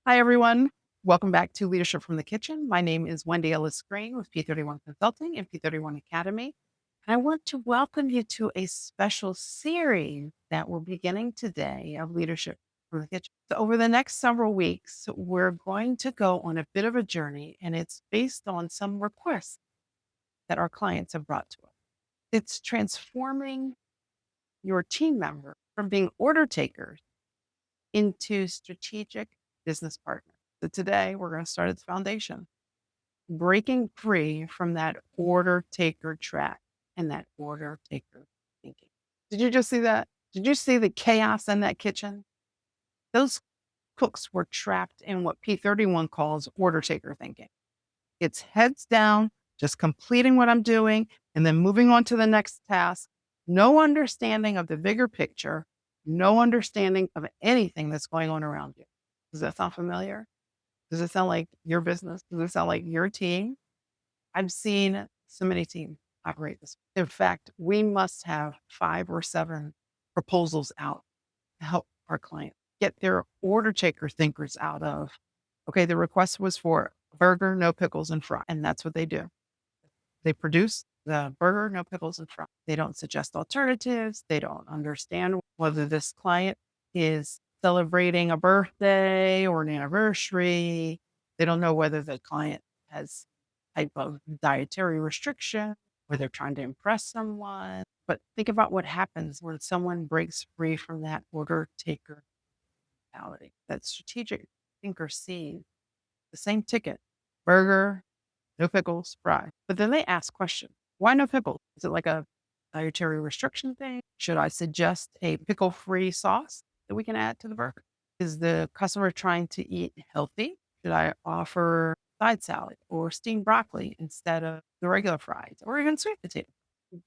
Hi, everyone. Welcome back to Leadership from the Kitchen. My name is Wendy Ellis Green with P31 Consulting and P31 Academy. And I want to welcome you to a special series that we're beginning today of Leadership from the Kitchen. So, over the next several weeks, we're going to go on a bit of a journey, and it's based on some requests that our clients have brought to us. It's transforming your team member from being order takers into strategic business partners. So today we're going to start at the foundation, breaking free from that order taker track and that order taker thinking. Did you just see that? Did you see the chaos in that kitchen? Those cooks were trapped in what P31 calls order taker thinking. It's heads down, just completing what I'm doing and then moving on to the next task. No understanding of the bigger picture, no understanding of anything that's going on around you. Does that sound familiar? Does it sound like your business? Does it sound like your team? I've seen so many teams operate this. In fact, we must have 5 or 7 proposals out to help our clients get their order taker thinkers out of, okay, the request was for burger, no pickles and fries, and that's what they do. They produce the burger, no pickles and fries. They don't suggest alternatives. They don't understand whether this client is celebrating a birthday or an anniversary. They don't know whether the client has type of dietary restriction or they're trying to impress someone. But think about what happens when someone breaks free from that order taker mentality. That strategic thinker sees the same ticket, burger, no pickles, fries. But then they ask questions. Why no pickles? Is it like a dietary restriction thing? Should I suggest a pickle-free sauce that we can add to the burger? Is the customer trying to eat healthy? Should I offer side salad or steamed broccoli instead of the regular fries or even sweet potato?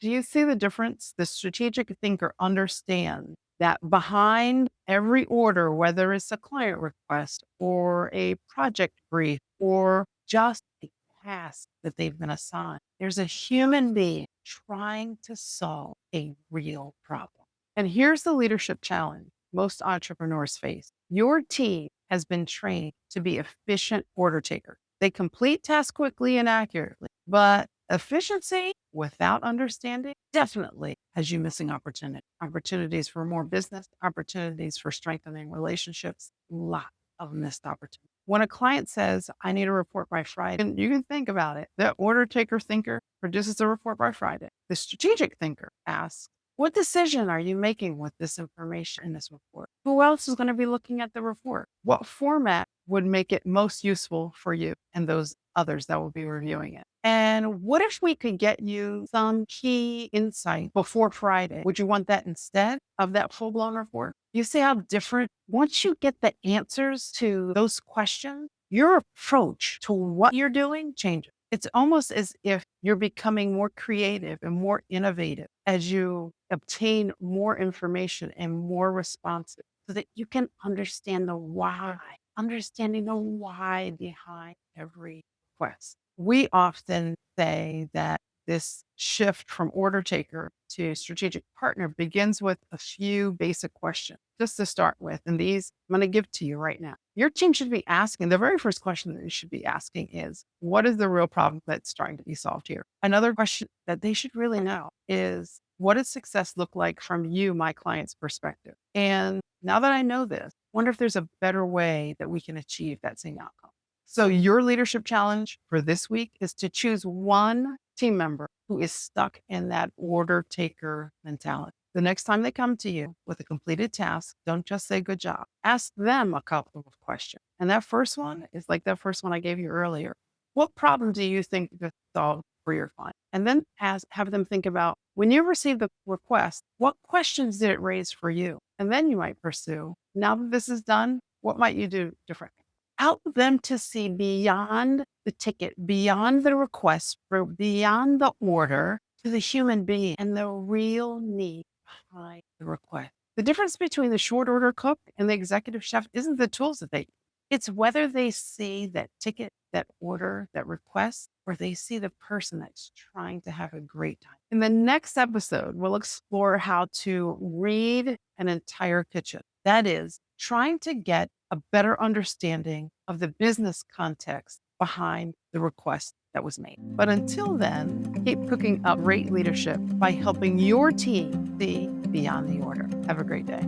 Do you see the difference? The strategic thinker understands that behind every order, whether it's a client request or a project brief or just a task that they've been assigned, there's a human being trying to solve a real problem. And here's the leadership challenge most entrepreneurs face. Your team has been trained to be efficient order takers. They complete tasks quickly and accurately, but efficiency without understanding definitely has you missing opportunities for more business, opportunities for strengthening relationships, lot of missed opportunities. When a client says, I need a report by Friday, and you can think about it. The order taker thinker produces a report by Friday. The strategic thinker asks, what decision are you making with this information in this report? Who else is going to be looking at the report? What format would make it most useful for you and those others that will be reviewing it? And what if we could get you some key insight before Friday? Would you want that instead of that full blown report? You see how different, once you get the answers to those questions, your approach to what you're doing changes. It's almost as if you're becoming more creative and more innovative as you obtain more information and more responses so that you can understand the why, understanding the why behind every request. We often say that this shift from order taker to strategic partner begins with a few basic questions just to start with. And these I'm going to give to you right now. Your team should be asking the very first question that you should be asking is, what is the real problem that's trying to be solved here? Another question that they should really know is, what does success look like from you, my client's perspective? And now that I know this, wonder if there's a better way that we can achieve that same outcome. So your leadership challenge for this week is to choose one team member who is stuck in that order taker mentality. The next time they come to you with a completed task, don't just say good job. Ask them a couple of questions. And that first one is like that first one I gave you earlier. What problem do you think you could solve for your client? And then have them think about when you receive the request, what questions did it raise for you? And then you might pursue, now that this is done, what might you do differently? Help them to see beyond the ticket, beyond the request, beyond the order to the human being and the real need behind the request. The difference between the short order cook and the executive chef isn't the tools that they use. It's whether they see that ticket, that order, that request, or they see the person that's trying to have a great time. In the next episode, we'll explore how to read an entire kitchen. That is, trying to get a better understanding of the business context behind the request that was made. But until then, keep cooking up great leadership by helping your team see beyond the order. Have a great day.